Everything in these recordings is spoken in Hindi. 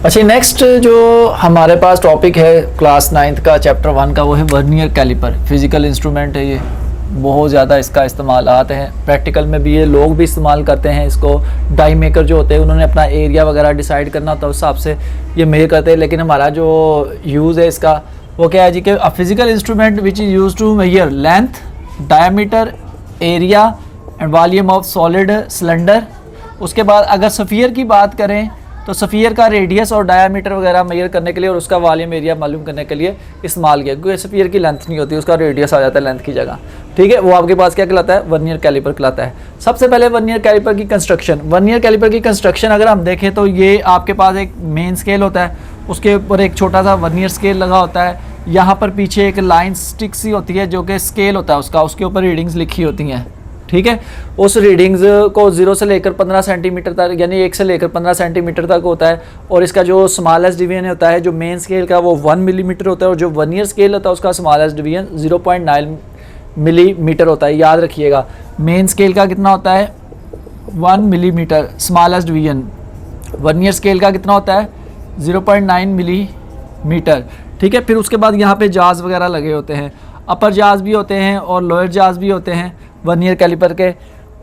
अच्छा, नेक्स्ट जो हमारे पास टॉपिक है क्लास 9th का चैप्टर 1 का, वो है वर्नियर कैलिपर। फिजिकल इंस्ट्रूमेंट है ये, बहुत ज़्यादा इसका इस्तेमाल आते हैं, प्रैक्टिकल में भी ये लोग भी इस्तेमाल करते हैं इसको। डाई मेकर जो होते हैं उन्होंने अपना एरिया वगैरह डिसाइड करना होता है, उस हिसाब से ये मेजर करते हैं। लेकिन हमारा जो यूज़ है इसका वो क्या है जी, कि a physical instrument which is use to measure length, diameter, area and volume of solid cylinder. उसके बाद अगर सफ़ियर की बात करें तो सफ़ियर का रेडियस और डायामीटर वगैरह मेजर करने के लिए और उसका वॉल्यूम एरिया मालूम करने के लिए इस्तेमाल किया, क्योंकि सफ़ियर की लेंथ नहीं होती, उसका रेडियस आ जाता है लेंथ की जगह। ठीक है, वो आपके पास क्या कहलाता है, वर्नियर कैलिपर कहलाता है। सबसे पहले वर्नियर कैलिपर की कंस्ट्रक्शन। वर्नियर कैलिपर की कंस्ट्रक्शन अगर हम देखें तो ये आपके पास एक मेन स्केल होता है, उसके ऊपर एक छोटा सा वर्नियर स्केल लगा होता है। यहाँ पर पीछे एक लाइन स्टिक सी होती है जो कि स्केल होता है उसका, उसके ऊपर रीडिंग्स लिखी होती हैं। ठीक है, उस रीडिंग्स को 0 से लेकर 15 सेंटीमीटर तक, यानी 1 से लेकर 15 सेंटीमीटर तक होता है। और इसका जो स्मॉलेस्ट डिवीजन होता है जो मेन स्केल का, वो 1 मिलीमीटर होता है, और जो वर्नियर स्केल होता है उसका स्मॉलेस्ट डिवीजन 0.9 मिलीमीटर होता है। याद रखिएगा, मेन स्केल का कितना होता है 1 millimetre, smallest division. Vernier scale का कितना होता है 0.9 मिलीमीटर। ठीक है, फिर उसके बाद यहाँ पे जाज वगैरह लगे होते हैं, अपर जाज भी होते हैं और लोअर जाज भी होते हैं वर्नियर कैलिपर के।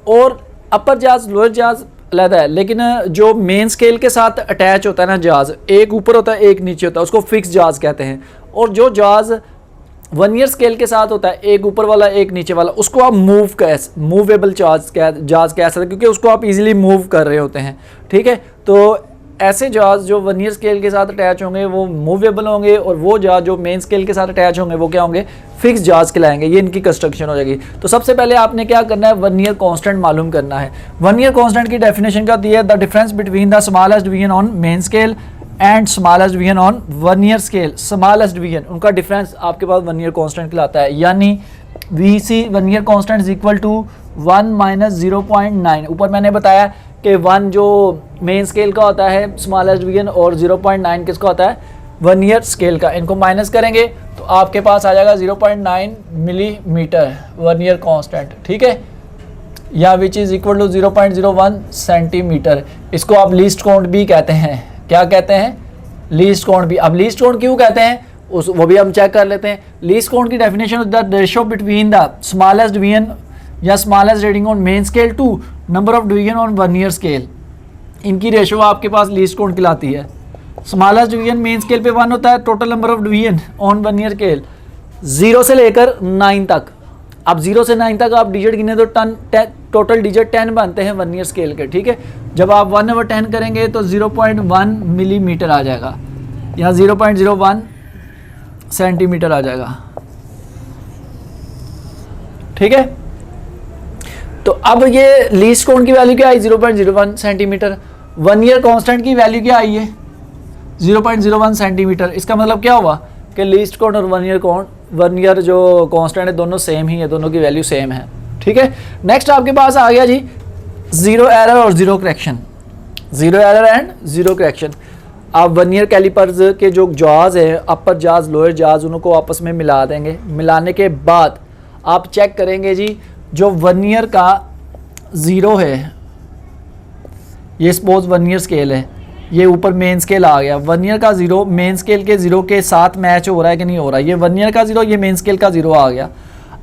और अपर जाज लोअर जाज अलग है, लेकिन जो मेन स्केल के साथ अटैच होता है ना जाज, एक ऊपर होता है एक नीचे होता है, उसको फिक्स जाज कहते हैं। और जो जाज वर्नियर स्केल के साथ होता है, एक ऊपर वाला एक नीचे वाला, उसको आप मूवेबल जाज कह सकते हैं, क्योंकि उसको आप इजीली मूव कर रहे होते हैं। ठीक है, तो ऐसे जाज जो वर्नियर स्केल के साथ अटैच होंगे वो मूवेबल होंगे, और वो जाज जो मेन स्केल के साथ अटैच होंगे वो क्या होंगे, फिक्स जाज कहलाएंगे। ये इनकी कंस्ट्रक्शन हो जाएगी। तो सबसे पहले आपने क्या करना है, वर्नियर कांस्टेंट मालूम करना है। वर्नियर कांस्टेंट की डेफिनेशन क्या होती है, the difference between the smallest division on main scale and smallest division on vernier scale. Smallest division, उनका डिफरेंस आपके पास वर्नियर कांस्टेंट कहलाता है। यानी VC vernier constant is equal to 1 minus 0.9। ऊपर मैंने बताया कि 1 जो मेन स्केल का होता है स्मॉलेस्ट डिवीजन, और 0.9 किसका होता है, वर्नियर स्केल का। इनको माइनस करेंगे तो आपके पास आ जाएगा 0.9 मिलीमीटर वर्नियर कांस्टेंट। ठीक है, या which is equal to 0.01 centimetre. इसको आप लीस्ट काउंट भी कहते हैं। क्या कहते हैं, लीस्ट काउंट भी। अब लीस्ट काउंट क्यों कहते हैं वो भी हम चेक कर लेते हैं। लीस्ट काउंट की definition, the ratio between the smallest division या smallest reading on main scale to number of division on vernier scale. इनकी रेशियो आपके पास लीस्ट काउंट कहलाती है। स्मॉलेस्ट डिवीजन मेन स्केल पे 1 होता है, total number of division on vernier scale 0 से लेकर 9 तक। अब 0 से 9 तक आप डिजिट गिने तो टोटल डिजिट 10 बनते हैं वर्नियर स्केल के। ठीक है, जब आप 1/10 करेंगे तो 0.1 मिलीमीटर आ जाएगा, यहाँ 0.01 सेंटीमीटर आ जाएगा। ठीक है, तो अब ये लीस्ट काउंट की वैल्यू क्या आई, 0.01 सेंटीमीटर। वर्नियर कांस्टेंट की वैल्यू क्या आई है, 0.01 सेंटीमीटर। इसका मतलब क्या हुआ कि लीस्ट काउंट और वर्नियर जो कांस्टेंट है दोनों सेम ही है, दोनों की वैल्यू सेम है। ठीक है, नेक्स्ट आपके पास आ गया जी जीरो एरर और zero correction. Zero error and zero correction. आप वर्नियर कैलिपर्स के जो जाज है, अपर जाज लोअर जाज, उनको आपस में मिला देंगे। मिलाने के बाद आप चेक करेंगे जी, जो वर्नियर का 0 है, ये सपोज वर्नियर स्केल है, ये ऊपर मेन स्केल आ गया। वर्नियर का 0 मेन स्केल के 0 के साथ मैच हो रहा है कि नहीं हो रहा है, ये वर्नियर का 0, ये मेन स्केल का 0 आ गया।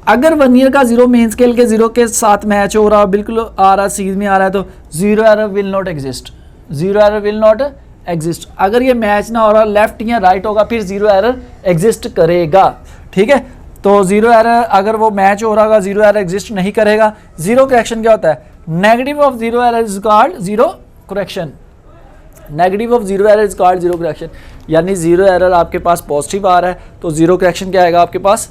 अगर वर्नियर का 0 मेन स्केल के 0 के साथ मैच हो रहा, बिल्कुल आ रहा, सीध में आ रहा है, तो zero error will not exist. Zero error will not exist. अगर ये मैच ना हो रहा, लेफ्ट या राइट होगा, फिर जीरो एरर एग्जिस्ट करेगा। ठीक है, तो जीरो एरर अगर वो मैच हो रहा होगा, जीरो एरर एग्जिस्ट नहीं करेगा। जीरो करेक्शन क्या होता है, negative of zero error is called zero correction. Negative of zero error is called zero correction. यानी जीरो एरर आपके पास पॉजिटिव आ रहा है तो जीरो करेक्शन क्या आएगा आपके पास,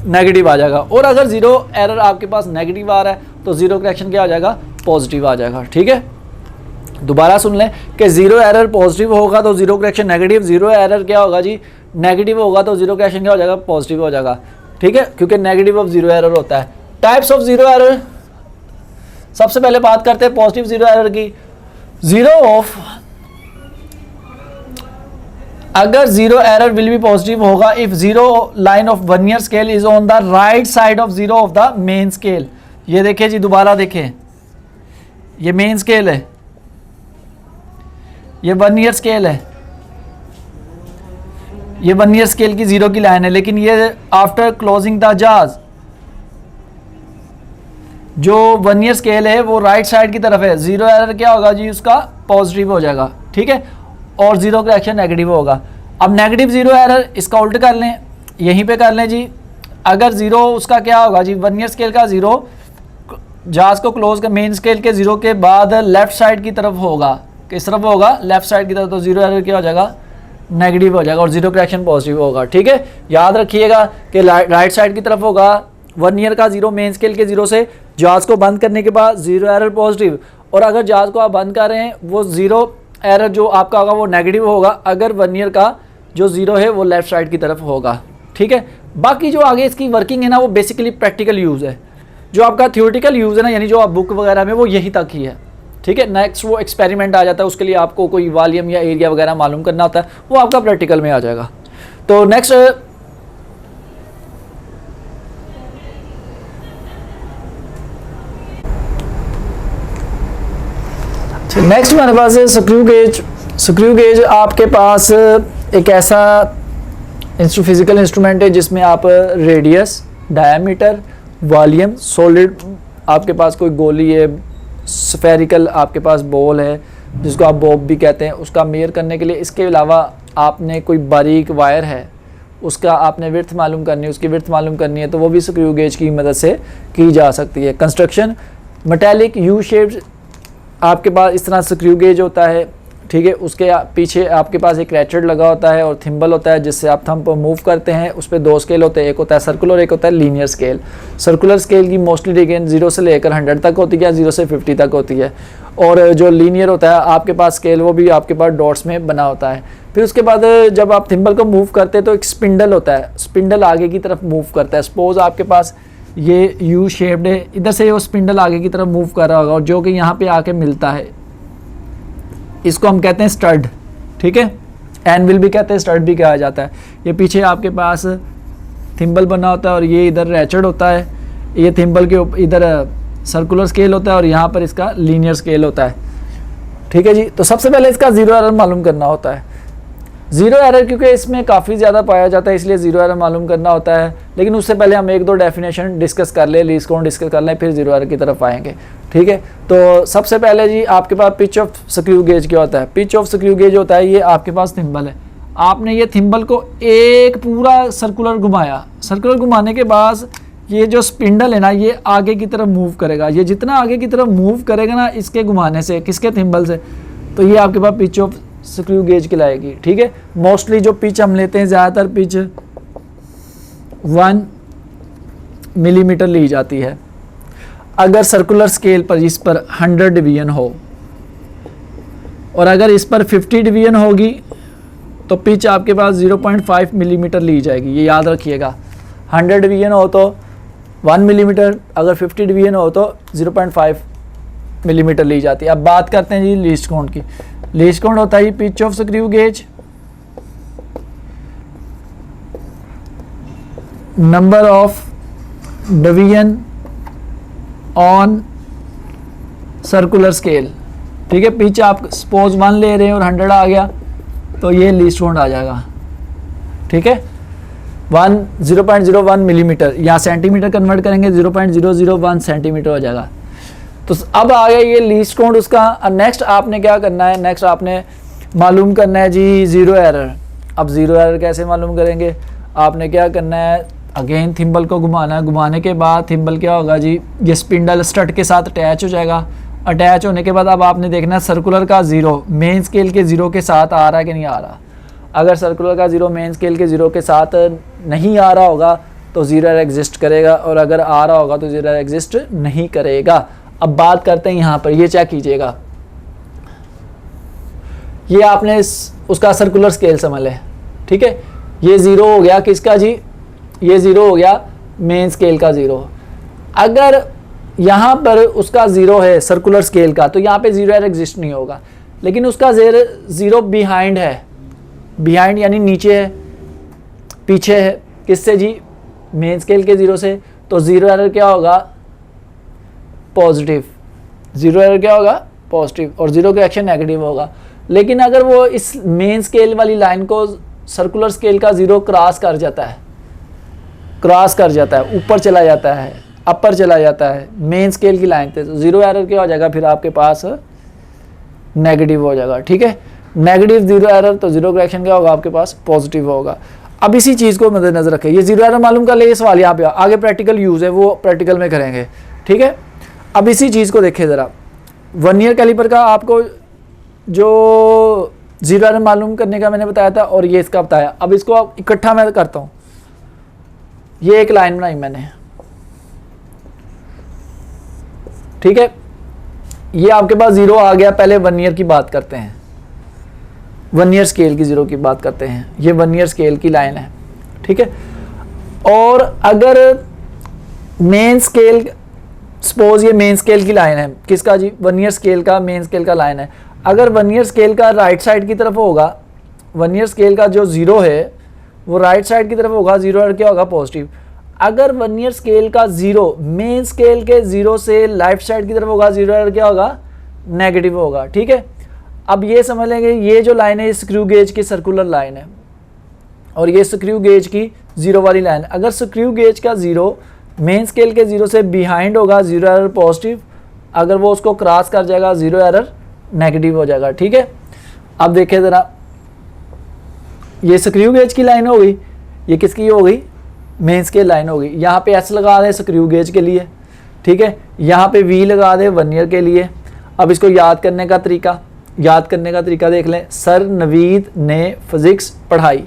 नेगेटिव आ जाएगा। और अगर जीरो एरर आपके पास नेगेटिव आ रहा है तो जीरो करेक्शन क्या आ जाएगा, पॉजिटिव आ जाएगा। ठीक है, दोबारा सुन लें कि जीरो एरर पॉजिटिव होगा तो zero correction negative, zero error क्या होगा जी, नेगेटिव होगा तो जीरो करेक्शन क्या हो जाएगा, पॉजिटिव हो जाएगा। ठीक है, क्योंकि नेगेटिव ऑफ जीरो एरर होता है। टाइप्स ऑफ जीरो एरर, सबसे पहले बात करते हैं पॉजिटिव जीरो एरर की। जीरो ऑफ, अगर zero error will be positive होगा if zero line of vernier scale is on the right side of zero of the main scale. ये देखिए जी, दोबारा देखें, ये मेन स्केल है, ये वर्नियर स्केल है, ये वर्नियर स्केल की 0 की लाइन है, लेकिन ये आफ्टर क्लोजिंग द जाज जो वर्नियर स्केल है वो राइट साइड की तरफ है, 0 एरर क्या होगा जी, उसका पॉजिटिव हो जाएगा, ठीक है, और 0 करेक्शन नेगेटिव होगा। अब नेगेटिव 0 एरर इसका उल्ट कर लें, यहीं पे कर लें जी। अगर 0 उसका क्या होगा जी, वर्नियर स्केल का 0 जाज को क्लोज कर मेन स्केल के 0 के बाद लेफ्ट साइड की तरफ होगा, किस तरफ होगा, लेफ्ट साइड की तरफ, तो 0 एरर क्या हो जाएगा, नेगेटिव हो जाएगा और 0 करेक्शन पॉजिटिव होगा, ठीक है। याद रखिएगा कि राइट साइड की तरफ होगा वर्नियर का 0 मेन स्केल के 0 से, जाज को बंद करने के बाद 0 एरर पॉजिटिव, और अगर जाज को आप बंद कर रहे हैं वो 0 एरर जो आपका होगा वो नेगेटिव होगा अगर वर्नियर का जो 0 है वो लेफ्ट साइड की तरफ होगा, ठीक है। बाकी जो आगे इसकी वर्किंग है ना वो बेसिकली प्रैक्टिकल यूज़ है, जो आपका थियोरेटिकल यूज़ है ना, यानी जो आप बुक वगैरह में वो यही तक ही है, ठीक है। नेक्स्ट वो एक्सपेरिमेंट आ जाता है, उसके लिए आपको कोई वॉल्यूम या एरिया वगैरह मालूम करना होता है, वो आपका प्रैक्टिकल में आ जाएगा। तो नेक्स्ट हमारे पास है स्क्रू गेज। स्क्रू गेज आपके पास एक ऐसा फिजिकल इंस्ट्रूमेंट है जिसमें आप रेडियस, डायमीटर, वॉल्यूम, सॉलिड, आपके पास कोई गोली है, स्फेरिकल आपके पास बॉल है जिसको आप बॉब भी कहते हैं, उसका मेयर करने के लिए, इसके अलावा आपने कोई बारीक वायर है उसका आपने विड्थ मालूम करनी है, उसकी विड्थ मालूम करनी है, तो वो भी स्क्रू गेज की मदद से की जा सकती है। कंस्ट्रक्शन मेटालिक यू शेप्ड आपके पास इस तरह स्क्रू गेज होता है, ठीक है। उसके पीछे आपके पास एक रैचेट लगा होता है और थिम्बल होता है जिससे आप थंब मूव करते हैं। उस पर 2 स्केल होते हैं, एक होता है सर्कुलर, एक होता है लीनियर स्केल। सर्कुलर स्केल की मोस्टली डिग्री 0 से लेकर 100 तक होती है, 0 से 50 तक होती है, और जो लीनियर होता है आपके पास स्केल वो भी आपके पास डॉट्स में बना होता है। फिर उसके बाद जब आप थिम्बल को मूव करते हैं तो एक स्पिंडल होता है, स्पिंडल आगे की तरफ मूव करता है। सपोज आपके पास ये यू शेप्ड है, इधर से वो स्पिंडल आगे की तरफ मूव कर रहा होगा और जो कि यहाँ पे आके मिलता है, इसको हम कहते हैं स्टड, ठीक है। एनविल भी कहते हैं, स्टड भी कहा जाता है। ये पीछे आपके पास थिम्बल बना होता है और ये इधर रैचेट होता है, ये थिम्बल के इधर सर्कुलर स्केल होता है और यहाँ पर इसका लीनियर स्केल होता है, ठीक है जी। तो सबसे पहले इसका 0 एरर मालूम करना होता है। 0 एरर क्योंकि इसमें काफ़ी ज़्यादा पाया जाता है इसलिए 0 एरर मालूम करना होता है, लेकिन उससे पहले हम 1-2 डेफिनेशन डिस्कस कर ले, लीस्ट काउंट डिस्कस कर लें, फिर 0 एरर की तरफ आएंगे, ठीक है। तो सबसे पहले जी आपके पास पिच ऑफ स्क्रू गेज क्या होता है। पिच ऑफ स्क्रू गेज होता है, ये आपके पास थिम्बल है, आपने ये थिम्बल को एक पूरा सर्कुलर घुमाया, सर्कुलर घुमाने के बाद ये जो स्पिंडल है ना ये आगे की तरफ मूव करेगा, ये जितना आगे की तरफ मूव करेगा ना इसके घुमाने से, किसके थिम्बल से, तो ये आपके पास पिच ऑफ स्क्रू गेज कहलाएगी, ठीक है। मोस्टली जो पिच हम लेते हैं ज़्यादातर पिच 1 मिलीमीटर ली जाती है। अगर सर्कुलर स्केल पर इस पर 100 डिवीजन हो और अगर इस पर 50 डिवीजन होगी तो पिच आपके पास 0.5 मिलीमीटर ली जाएगी, ये याद रखिएगा। 100 डिवीजन हो तो 1 मिलीमीटर, अगर 50 डिवीजन हो तो 0.5 मिलीमीटर ली जाती है। अब बात करते हैं जी लीस्ट काउंट की। लीस्ट काउंट होता है pitch of screw gauge, number of division on circular scale, ठीक है। पिच आप सपोज 1 ले रहे हैं और 100 आ गया तो ये लीस्ट काउंट आ जाएगा, ठीक है। 0.01 मिलीमीटर, यहाँ सेंटीमीटर कन्वर्ट करेंगे 0.001 सेंटीमीटर हो जाएगा। तो अब आ गया ये लीस्ट काउंट उसका। नेक्स्ट आपने क्या करना है, नेक्स्ट आपने मालूम करना है जी 0 एरर। अब 0 एरर कैसे मालूम करेंगे, आपने क्या करना है, अगेन थिम्बल को घुमाना है, घुमाने के बाद थिम्बल क्या होगा जी, ये स्पिंडल स्टड के साथ अटैच हो जाएगा। अटैच होने के बाद अब आपने देखना है सर्कुलर का 0 मेन स्केल के 0 के साथ आ रहा है कि नहीं आ रहा। अगर सर्कुलर का 0 मेन स्केल के 0 के साथ नहीं आ रहा होगा तो 0 एरर एग्जिस्ट करेगा, और अगर आ रहा होगा तो 0 एरर एग्जिस्ट नहीं करेगा। अब बात करते हैं यहाँ पर, ये चेक कीजिएगा, ये आपने उसका सर्कुलर स्केल समझ लें, ठीक है। ये 0 हो गया किसका जी, ये 0 हो गया मेन स्केल का 0। अगर यहाँ पर उसका 0 है सर्कुलर स्केल का तो यहाँ पे 0 एरर एग्जिस्ट नहीं होगा, लेकिन उसका 0 बिहाइंड है, बिहाइंड यानी नीचे है, पीछे है, किससे जी, मेन स्केल के 0 से, तो 0 एरर क्या होगा, पॉजिटिव। 0 एरर क्या होगा, पॉजिटिव, और 0 का एक्शन नेगेटिव होगा। लेकिन अगर वो इस मेन स्केल वाली लाइन को सर्कुलर स्केल का 0 क्रॉस कर जाता है, ऊपर चला जाता है, अपर चला जाता है मेन स्केल की लाइन पे, तो 0 एरर क्या हो जाएगा, फिर आपके पास नेगेटिव हो जाएगा। ठीक है, नेगेटिव 0 एरर, तो 0 करेक्शन क्या होगा आपके पास, पॉजिटिव होगा। अब इसी चीज़ को मद्देनजर रखें, ये 0 एरर मालूम कर ले, ये सवाल यहाँ पे आगे प्रैक्टिकल यूज़ है, वो प्रैक्टिकल में करेंगे। ठीक है, अब इसी चीज़ को देखें ज़रा, वर्नियर कैलिपर का आपको जो 0 एरर मालूम करने का मैंने बताया था और ये इसका बताया। अब इसको आप इकट्ठा मैं करता हूँ, ये एक लाइन बनाई मैंने, ठीक है, ये आपके पास 0 आ गया। पहले वर्नियर की बात करते हैं, वर्नियर स्केल की 0 की बात करते हैं, ये वर्नियर स्केल की लाइन है। ठीक है, और अगर मेन स्केल, सपोज ये मेन स्केल की लाइन है, किसका जी, वर्नियर स्केल का, मेन स्केल का लाइन है। अगर वर्नियर स्केल का राइट साइड की तरफ होगा, वर्नियर स्केल का जो 0 है वो राइट साइड की तरफ होगा, 0 एरर क्या होगा, पॉजिटिव। अगर वर्नियर स्केल का 0 मेन स्केल के 0 से लेफ्ट साइड की तरफ होगा, 0 एरर क्या होगा, नेगेटिव होगा। ठीक है, अब ये समझ लेंगे, ये जो लाइन है, स्क्रू गेज की सर्कुलर लाइन है और ये स्क्रू गेज की 0 वाली लाइन। अगर स्क्रू गेज का 0 मेन स्केल के 0 से बिहाइंड होगा, 0 एरर पॉजिटिव, अगर वो उसको क्रॉस कर जाएगा, 0 एरर नेगेटिव हो जाएगा। ठीक है, अब देखें ज़रा, ये स्क्रू गेज की लाइन हो गई, ये किसकी हो गई, मेन स्केल लाइन हो गई। यहाँ पे एस लगा दे स्क्रू गेज के लिए, ठीक है, यहाँ पे वी लगा दे वर्नियर के लिए। अब इसको याद करने का तरीका देख लें। सर नवीद ने फिजिक्स पढ़ाई,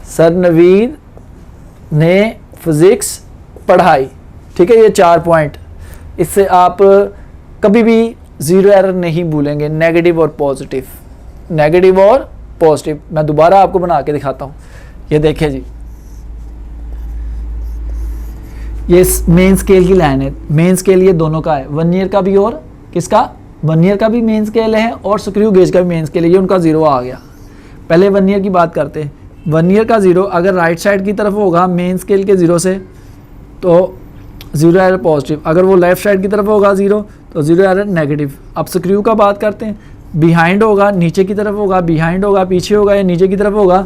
सर नवीद ने फिजिक्स पढ़ाई। ठीक है, ये 4 पॉइंट, इससे आप कभी भी 0 एरर नहीं भूलेंगे, नेगेटिव और पॉजिटिव, नेगेटिव और पॉजिटिव। मैं दोबारा आपको बना के दिखाता हूँ, ये देखिए जी, ये मेन स्केल की लाइन है, मेन स्केल ये दोनों का है, वर्नियर का भी और किसका, वर्नियर का भी मेन स्केल है और स्क्रू गेज का भी मेन स्केल है, ये उनका 0 आ गया। पहले वर्नियर की बात करते हैं, वर्नियर का 0 अगर राइट साइड की तरफ होगा मेन स्केल के 0 से, तो 0 एरर पॉजिटिव। अगर वो लेफ्ट साइड की तरफ होगा 0, तो 0 एरर नेगेटिव। अब स्क्रू का बात करते हैं, बिहाइंड होगा, नीचे की तरफ होगा, बिहाइंड होगा, पीछे होगा या नीचे की तरफ होगा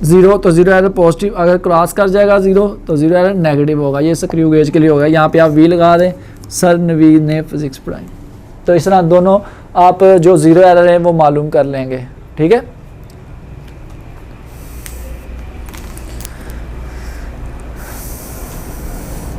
0, तो 0 एरर पॉजिटिव। अगर क्रॉस कर जाएगा 0, तो 0 एरर नेगेटिव होगा। ये स्क्रू गेज के लिए होगा। यहाँ पे आप वी लगा दें, सर नवीद ने फिजिक्स पढ़ाई। तो इस तरह दोनों आप जो 0 एरर है वो मालूम कर लेंगे। ठीक है।